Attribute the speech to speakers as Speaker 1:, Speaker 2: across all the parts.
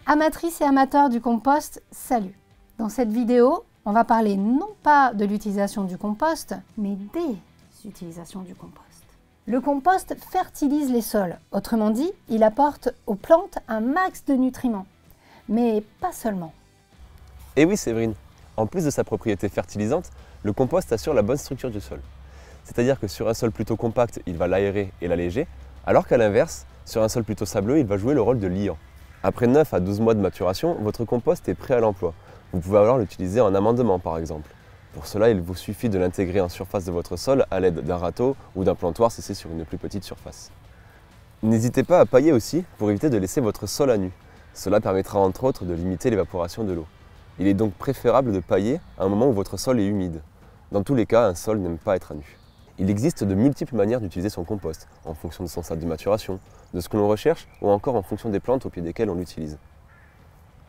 Speaker 1: Amatrices et amateurs du compost, salut! Dans cette vidéo, on va parler non pas de l'utilisation du compost, mais des utilisations du compost. Le compost fertilise les sols, autrement dit, il apporte aux plantes un max de nutriments. Mais pas seulement.
Speaker 2: Et oui Séverine, en plus de sa propriété fertilisante, le compost assure la bonne structure du sol. C'est-à-dire que sur un sol plutôt compact, il va l'aérer et l'alléger, alors qu'à l'inverse, sur un sol plutôt sableux, il va jouer le rôle de liant. Après 9 à 12 mois de maturation, votre compost est prêt à l'emploi. Vous pouvez alors l'utiliser en amendement par exemple. Pour cela, il vous suffit de l'intégrer en surface de votre sol à l'aide d'un râteau ou d'un plantoir si c'est sur une plus petite surface. N'hésitez pas à pailler aussi pour éviter de laisser votre sol à nu. Cela permettra entre autres de limiter l'évaporation de l'eau. Il est donc préférable de pailler à un moment où votre sol est humide. Dans tous les cas, un sol n'aime pas être à nu. Il existe de multiples manières d'utiliser son compost, en fonction de son stade de maturation, de ce que l'on recherche ou encore en fonction des plantes au pied desquelles on l'utilise.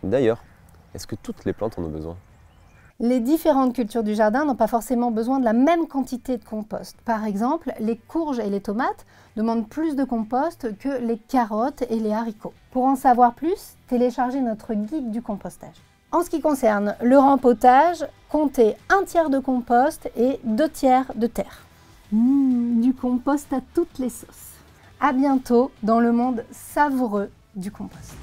Speaker 2: D'ailleurs, est-ce que toutes les plantes en ont besoin?
Speaker 1: Les différentes cultures du jardin n'ont pas forcément besoin de la même quantité de compost. Par exemple, les courges et les tomates demandent plus de compost que les carottes et les haricots. Pour en savoir plus, téléchargez notre guide du compostage. En ce qui concerne le rempotage, comptez 1/3 de compost et 2/3 de terre. Du compost à toutes les sauces. À bientôt dans le monde savoureux du compost.